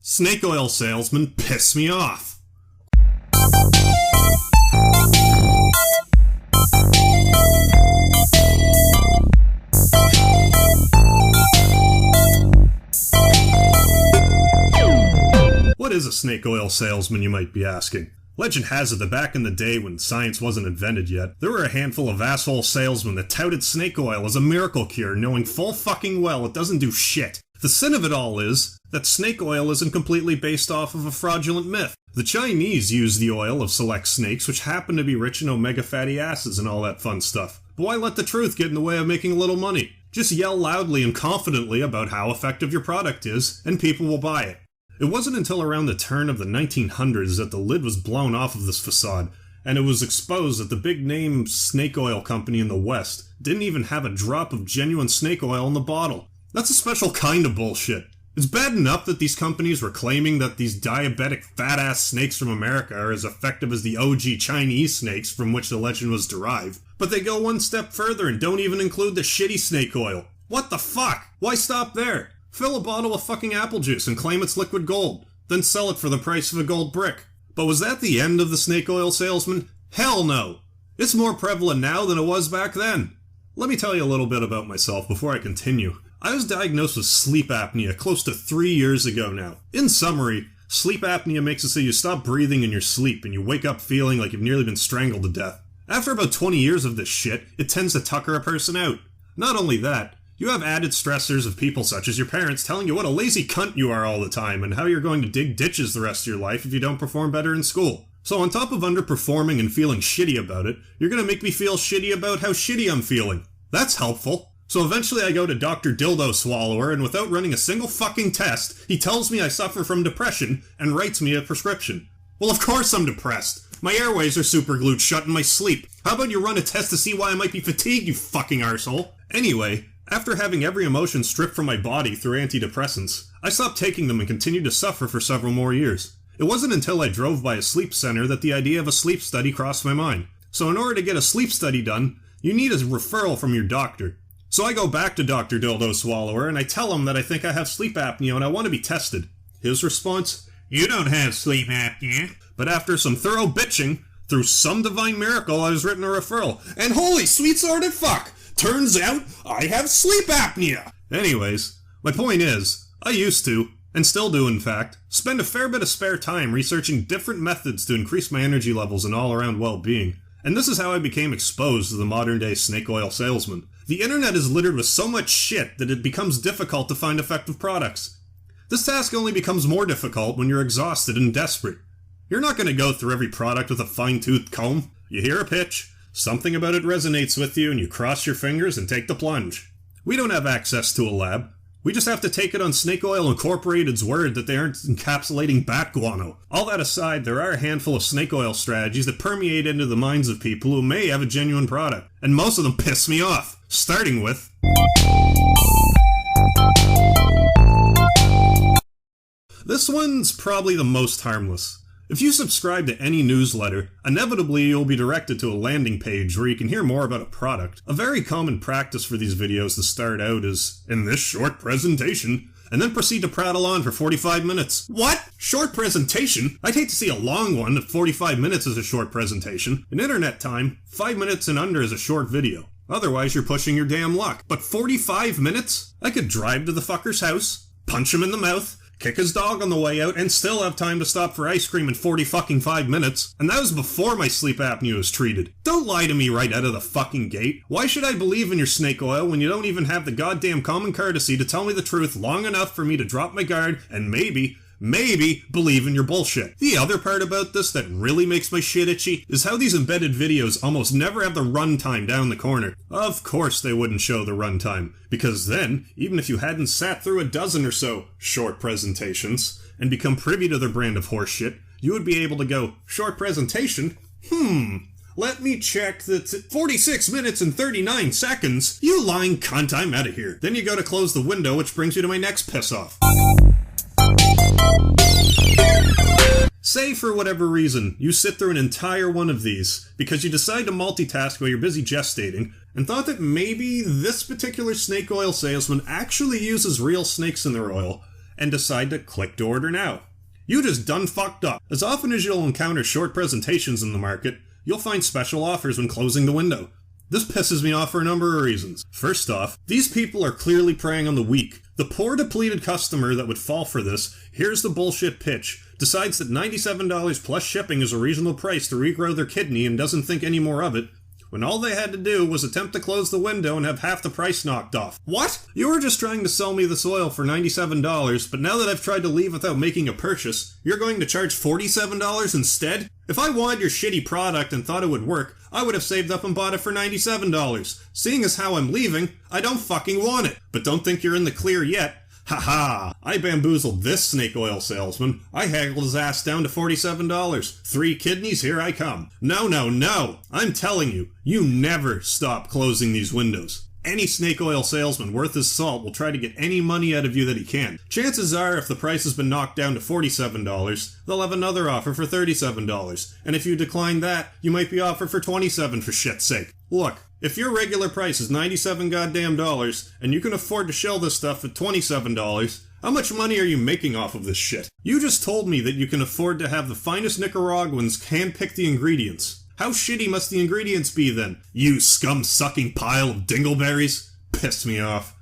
Snake Oil Salesman piss me off. What is a snake oil salesman, you might be asking? Legend has it that back in the day when science wasn't invented yet, there were a handful of asshole salesmen that touted snake oil as a miracle cure, knowing full fucking well it doesn't do shit. The sin of it all is that snake oil isn't completely based off of a fraudulent myth. The Chinese use the oil of select snakes, which happen to be rich in omega fatty acids and all that fun stuff. But why let the truth get in the way of making a little money? Just yell loudly and confidently about how effective your product is, and people will buy it. It wasn't until around the turn of the 1900s that the lid was blown off of this facade, and it was exposed that the big-name snake oil company in the West didn't even have a drop of genuine snake oil in the bottle. That's a special kind of bullshit. It's bad enough that these companies were claiming that these diabetic fat-ass snakes from America are as effective as the OG Chinese snakes from which the legend was derived, but they go one step further and don't even include the shitty snake oil. What the fuck? Why stop there? Fill a bottle of fucking apple juice and claim it's liquid gold, then sell it for the price of a gold brick. But was that the end of the snake oil salesman? Hell no! It's more prevalent now than it was back then. Let me tell you a little bit about myself before I continue. I was diagnosed with sleep apnea close to 3 years ago now. In summary, sleep apnea makes it so you stop breathing in your sleep and you wake up feeling like you've nearly been strangled to death. After about 20 years of this shit, it tends to tucker a person out. Not only that, you have added stressors of people such as your parents telling you what a lazy cunt you are all the time and how you're going to dig ditches the rest of your life if you don't perform better in school. So on top of underperforming and feeling shitty about it, you're gonna make me feel shitty about how shitty I'm feeling. That's helpful. So eventually I go to Dr. Dildo Swallower, and without running a single fucking test, he tells me I suffer from depression and writes me a prescription. Well, of course I'm depressed. My airways are super glued shut in my sleep. How about you run a test to see why I might be fatigued, you fucking arsehole? Anyway, after having every emotion stripped from my body through antidepressants, I stopped taking them and continued to suffer for several more years. It wasn't until I drove by a sleep center that the idea of a sleep study crossed my mind. So in order to get a sleep study done, you need a referral from your doctor. So I go back to Dr. Dildo Swallower and I tell him that I think I have sleep apnea and I want to be tested. His response, "You don't have sleep apnea." But after some thorough bitching, through some divine miracle I was written a referral. And holy sweet sorted fuck! Turns out I have sleep apnea! Anyways, my point is, I used to, and still do in fact, spend a fair bit of spare time researching different methods to increase my energy levels and all-around well-being. And this is how I became exposed to the modern-day snake oil salesman. The internet is littered with so much shit that it becomes difficult to find effective products. This task only becomes more difficult when you're exhausted and desperate. You're not going to go through every product with a fine-toothed comb. You hear a pitch, something about it resonates with you, and you cross your fingers and take the plunge. We don't have access to a lab. We just have to take it on Snake Oil Incorporated's word that they aren't encapsulating bat guano. All that aside, there are a handful of snake oil strategies that permeate into the minds of people who may have a genuine product, and most of them piss me off. Starting with... This one's probably the most harmless. If you subscribe to any newsletter, inevitably you'll be directed to a landing page where you can hear more about a product. A very common practice for these videos to start out is, in this short presentation, and then proceed to prattle on for 45 minutes. What? Short presentation? I'd hate to see a long one if 45 minutes is a short presentation. In internet time, 5 minutes and under is a short video. Otherwise you're pushing your damn luck. But 45 minutes? I could drive to the fucker's house, punch him in the mouth, kick his dog on the way out, and still have time to stop for ice cream in 45 minutes. And that was before my sleep apnea was treated. Don't lie to me right out of the fucking gate. Why should I believe in your snake oil when you don't even have the goddamn common courtesy to tell me the truth long enough for me to drop my guard and maybe believe in your bullshit. The other part about this that really makes my shit itchy is how these embedded videos almost never have the runtime down the corner. Of course they wouldn't show the runtime, because then, even if you hadn't sat through a dozen or so short presentations and become privy to their brand of horseshit, you would be able to go, short presentation? Let me check that's 46 minutes and 39 seconds. You lying cunt, I'm out of here. Then you go to close the window, which brings you to my next piss off. Say, for whatever reason, you sit through an entire one of these because you decide to multitask while you're busy gestating and thought that maybe this particular snake oil salesman actually uses real snakes in their oil and decide to click to order now. You just done fucked up. As often as you'll encounter short presentations in the market, you'll find special offers when closing the window. This pisses me off for a number of reasons. First off, these people are clearly preying on the weak. The poor depleted customer that would fall for this hears the bullshit pitch, decides that $97 plus shipping is a reasonable price to regrow their kidney and doesn't think any more of it, when all they had to do was attempt to close the window and have half the price knocked off. What? You were just trying to sell me this oil for $97, but now that I've tried to leave without making a purchase, you're going to charge $47 instead? If I wanted your shitty product and thought it would work, I would have saved up and bought it for $97. Seeing as how I'm leaving, I don't fucking want it. But don't think you're in the clear yet. Haha, I bamboozled this snake oil salesman. I haggled his ass down to $47. 3 kidneys, here I come. No. I'm telling you, you never stop closing these windows. Any snake oil salesman worth his salt will try to get any money out of you that he can. Chances are, if the price has been knocked down to $47, they'll have another offer for $37. And if you decline that, you might be offered for $27 for shit's sake. Look, if your regular price is $97 goddamn dollars, and you can afford to shell this stuff at $27, how much money are you making off of this shit? You just told me that you can afford to have the finest Nicaraguans handpick the ingredients. How shitty must the ingredients be then? You scum-sucking pile of dingleberries? Pissed me off.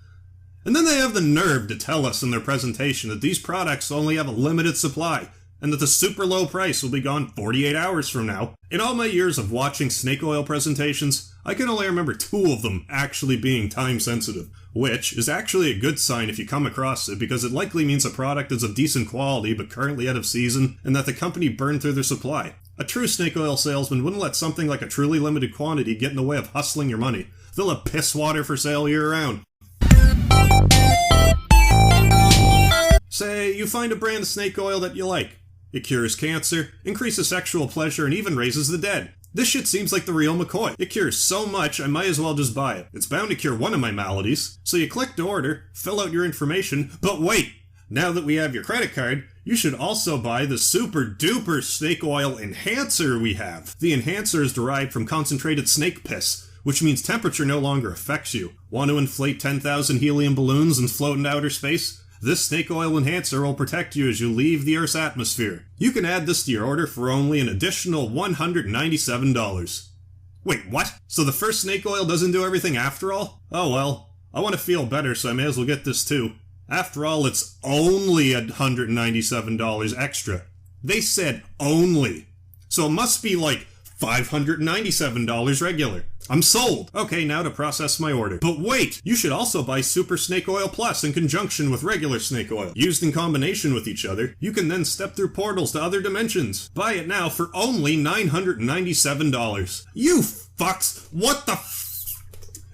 And then they have the nerve to tell us in their presentation that these products only have a limited supply, and that the super low price will be gone 48 hours from now. In all my years of watching snake oil presentations, I can only remember 2 of them actually being time sensitive, which is actually a good sign if you come across it, because it likely means a product is of decent quality but currently out of season, and that the company burned through their supply. A true snake oil salesman wouldn't let something like a truly limited quantity get in the way of hustling your money. They'll have piss water for sale year-round. Say, you find a brand of snake oil that you like. It cures cancer, increases sexual pleasure, and even raises the dead. This shit seems like the real McCoy. It cures so much, I might as well just buy it. It's bound to cure one of my maladies. So you click to order, fill out your information, but wait! Now that we have your credit card, you should also buy the super duper snake oil enhancer we have. The enhancer is derived from concentrated snake piss, which means temperature no longer affects you. Want to inflate 10,000 helium balloons and float into outer space? This snake oil enhancer will protect you as you leave the Earth's atmosphere. You can add this to your order for only an additional $197. Wait, what? So the first snake oil doesn't do everything after all? Oh well, I want to feel better, so I may as well get this too. After all, it's only $197 extra. They said only. So it must be like $597 regular. I'm sold. Okay, now to process my order. But wait! You should also buy Super Snake Oil Plus in conjunction with regular snake oil. Used in combination with each other, you can then step through portals to other dimensions. Buy it now for only $997. You fucks! What the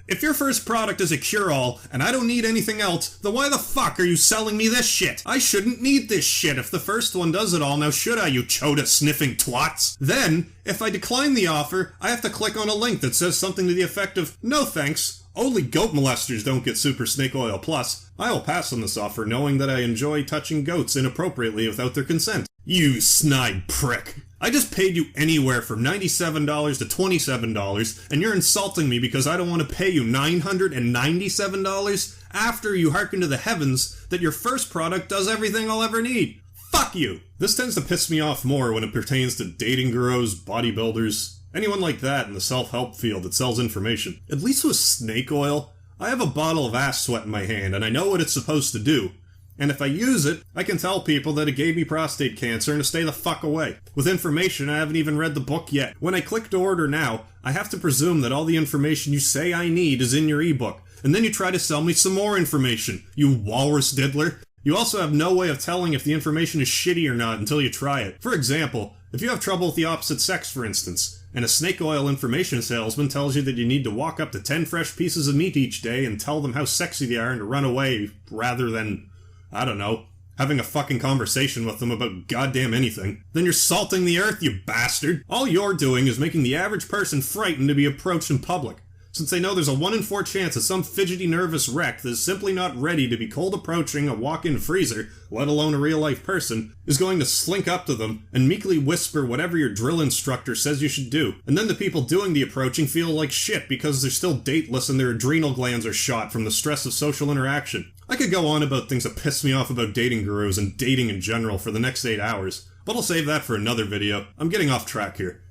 If your first product is a cure-all, and I don't need anything else, then why the fuck are you selling me this shit? I shouldn't need this shit if the first one does it all, now should I, you chota-sniffing twats? Then, if I decline the offer, I have to click on a link that says something to the effect of, "No thanks, only goat molesters don't get Super Snake Oil Plus." I will pass on this offer knowing that I enjoy touching goats inappropriately without their consent. You snide prick. I just paid you anywhere from $97 to $27, and you're insulting me because I don't want to pay you $997 after you hearken to the heavens that your first product does everything I'll ever need. Fuck you! This tends to piss me off more when it pertains to dating gurus, bodybuilders, anyone like that in the self-help field that sells information. At least with snake oil, I have a bottle of ass sweat in my hand and I know what it's supposed to do. And if I use it, I can tell people that it gave me prostate cancer and to stay the fuck away. With information, I haven't even read the book yet. When I click to order now, I have to presume that all the information you say I need is in your ebook. And then you try to sell me some more information, you walrus diddler. You also have no way of telling if the information is shitty or not until you try it. For example, if you have trouble with the opposite sex, for instance, and a snake oil information salesman tells you that you need to walk up to 10 fresh pieces of meat each day and tell them how sexy they are and to run away, rather than, I don't know, having a fucking conversation with them about goddamn anything, then you're salting the earth, you bastard! All you're doing is making the average person frightened to be approached in public, since they know there's a 1 in 4 chance that some fidgety nervous wreck that is simply not ready to be cold approaching a walk-in freezer, let alone a real-life person, is going to slink up to them and meekly whisper whatever your drill instructor says you should do. And then the people doing the approaching feel like shit because they're still dateless and their adrenal glands are shot from the stress of social interaction. I could go on about things that piss me off about dating gurus and dating in general for the next 8 hours, but I'll save that for another video. I'm getting off track here.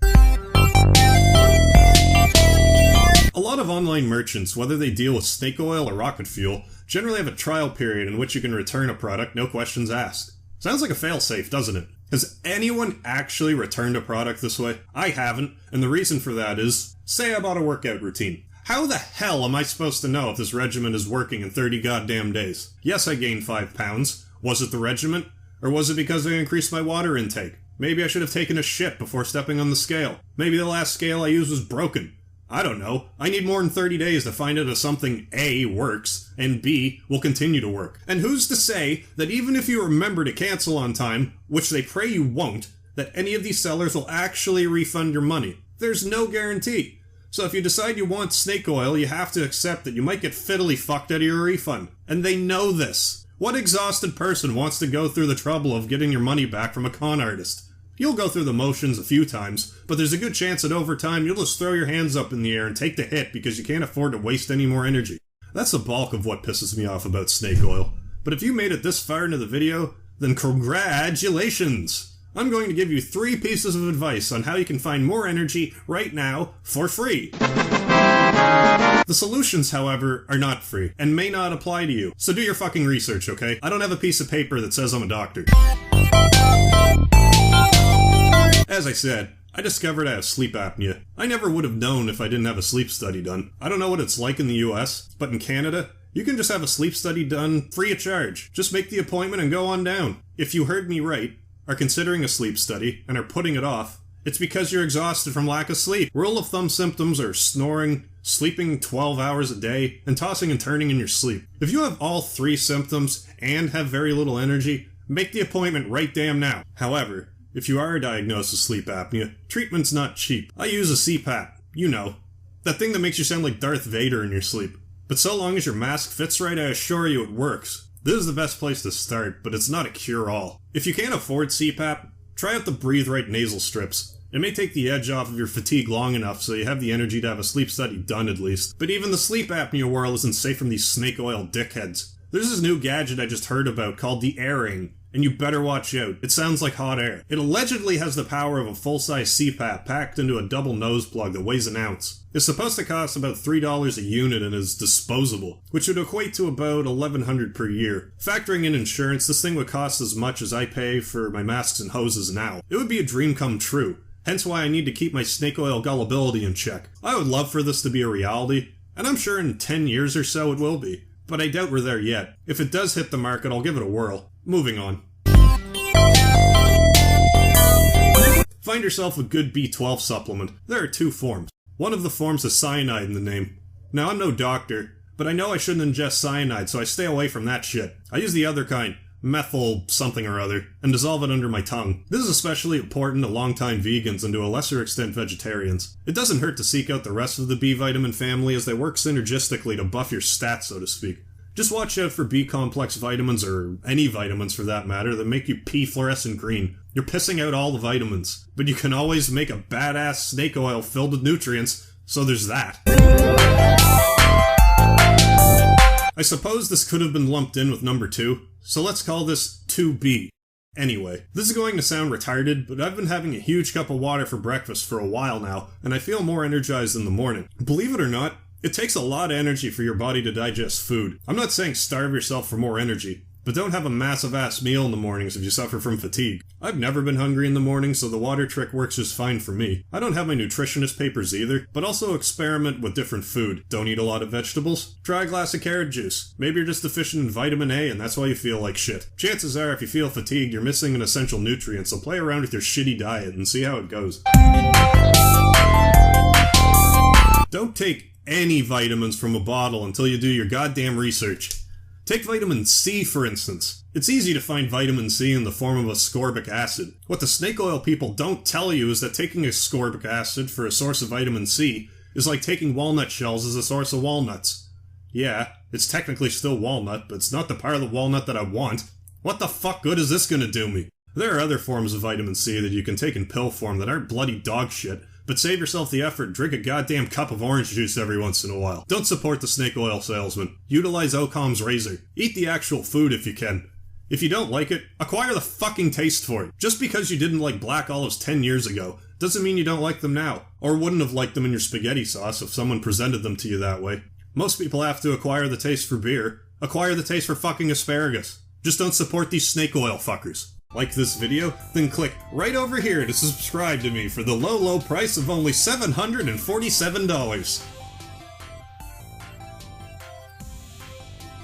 A lot of online merchants, whether they deal with snake oil or rocket fuel, generally have a trial period in which you can return a product, no questions asked. Sounds like a failsafe, doesn't it? Has anyone actually returned a product this way? I haven't, and the reason for that is, say I bought a workout routine. How the hell am I supposed to know if this regimen is working in 30 goddamn days? Yes, I gained 5 pounds. Was it the regimen? Or was it because I increased my water intake? Maybe I should have taken a shit before stepping on the scale. Maybe the last scale I used was broken. I don't know. I need more than 30 days to find out if something A works, and B will continue to work. And who's to say that even if you remember to cancel on time, which they pray you won't, that any of these sellers will actually refund your money? There's no guarantee. So if you decide you want snake oil, you have to accept that you might get fiddly fucked out of your refund. And they know this. What exhausted person wants to go through the trouble of getting your money back from a con artist? You'll go through the motions a few times, but there's a good chance that over time you'll just throw your hands up in the air and take the hit because you can't afford to waste any more energy. That's the bulk of what pisses me off about snake oil. But if you made it this far into the video, then congratulations! I'm going to give you 3 pieces of advice on how you can find more energy right now for free. The solutions, however, are not free, and may not apply to you, so do your fucking research, okay? I don't have a piece of paper that says I'm a doctor. As I said, I discovered I have sleep apnea. I never would have known if I didn't have a sleep study done. I don't know what it's like in the US, but in Canada, you can just have a sleep study done free of charge. Just make the appointment and go on down. If you heard me right, are considering a sleep study, and are putting it off, it's because you're exhausted from lack of sleep. Rule of thumb symptoms are snoring, sleeping 12 hours a day, and tossing and turning in your sleep. If you have all 3 symptoms and have very little energy, make the appointment right damn now. However, if you are diagnosed with sleep apnea, treatment's not cheap. I use a CPAP. You know. That thing that makes you sound like Darth Vader in your sleep. But so long as your mask fits right, I assure you it works. This is the best place to start, but it's not a cure-all. If you can't afford CPAP, try out the Breathe Right nasal strips. It may take the edge off of your fatigue long enough so you have the energy to have a sleep study done at least. But even the sleep apnea world isn't safe from these snake oil dickheads. There's this new gadget I just heard about called the Airing, and you better watch out. It sounds like hot air. It allegedly has the power of a full-size CPAP packed into a double nose plug that weighs an ounce. It's supposed to cost about $3 a unit and is disposable, which would equate to about $1,100 per year. Factoring in insurance, this thing would cost as much as I pay for my masks and hoses now. It would be a dream come true, hence why I need to keep my snake oil gullibility in check. I would love for this to be a reality, and I'm sure in 10 years or so it will be. But I doubt we're there yet. If it does hit the market, I'll give it a whirl. Moving on. Find yourself a good B12 supplement. There are 2 forms. One of the forms has cyanide in the name. Now, I'm no doctor, but I know I shouldn't ingest cyanide, so I stay away from that shit. I use the other kind, methyl something or other, and dissolve it under my tongue. This is especially important to longtime vegans and to a lesser extent vegetarians. It doesn't hurt to seek out the rest of the B vitamin family as they work synergistically to buff your stats, so to speak. Just watch out for B-complex vitamins, or any vitamins for that matter, that make you pee fluorescent green. You're pissing out all the vitamins, but you can always make a badass snake oil filled with nutrients, so there's that. I suppose this could have been lumped in with number 2, so let's call this 2B. Anyway, this is going to sound retarded, but I've been having a huge cup of water for breakfast for a while now, and I feel more energized in the morning. Believe it or not, it takes a lot of energy for your body to digest food. I'm not saying starve yourself for more energy, but don't have a massive-ass meal in the mornings if you suffer from fatigue. I've never been hungry in the morning, so the water trick works just fine for me. I don't have my nutritionist papers either, but also experiment with different food. Don't eat a lot of vegetables? Try a glass of carrot juice. Maybe you're just deficient in vitamin A and that's why you feel like shit. Chances are if you feel fatigued, you're missing an essential nutrient, so play around with your shitty diet and see how it goes. Don't take any vitamins from a bottle until you do your goddamn research. Take vitamin C, for instance. It's easy to find vitamin C in the form of ascorbic acid. What the snake oil people don't tell you is that taking ascorbic acid for a source of vitamin C is like taking walnut shells as a source of walnuts. Yeah, it's technically still walnut, but it's not the part of the walnut that I want. What the fuck good is this gonna do me? There are other forms of vitamin C that you can take in pill form that aren't bloody dog shit, but save yourself the effort, drink a goddamn cup of orange juice every once in a while. Don't support the Snake Oil Salesman. Utilize Ocom's razor. Eat the actual food if you can. If you don't like it, acquire the fucking taste for it. Just because you didn't like black olives 10 years ago, doesn't mean you don't like them now, or wouldn't have liked them in your spaghetti sauce if someone presented them to you that way. Most people have to acquire the taste for beer, acquire the taste for fucking asparagus. Just don't support these snake oil fuckers. Like this video? Then click right over here to subscribe to me for the low, low price of only $747.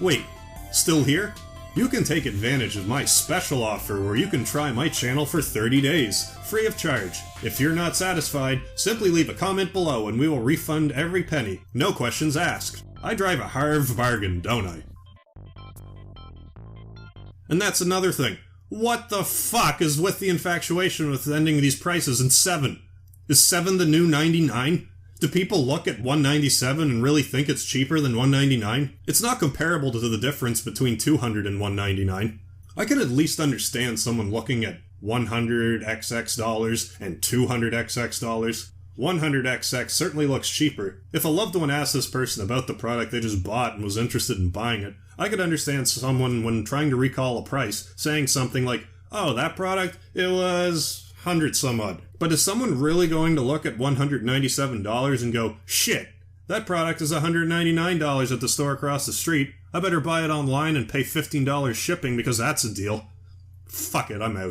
Wait, still here? You can take advantage of my special offer where you can try my channel for 30 days, free of charge. If you're not satisfied, simply leave a comment below and we will refund every penny. No questions asked. I drive a Harv bargain, don't I? And that's another thing. What the fuck is with the infatuation with ending these prices in 7? Is 7 the new 99? Do people look at 197 and really think it's cheaper than 199? It's not comparable to the difference between 200 and 199. I could at least understand someone looking at $100XX and $200XX. 100XX certainly looks cheaper. If a loved one asked this person about the product they just bought and was interested in buying it, I could understand someone, when trying to recall a price, saying something like, oh, that product, it was 100 some odd. But is someone really going to look at $197 and go, shit, that product is $199 at the store across the street, I better buy it online and pay $15 shipping because that's a deal? Fuck it, I'm out.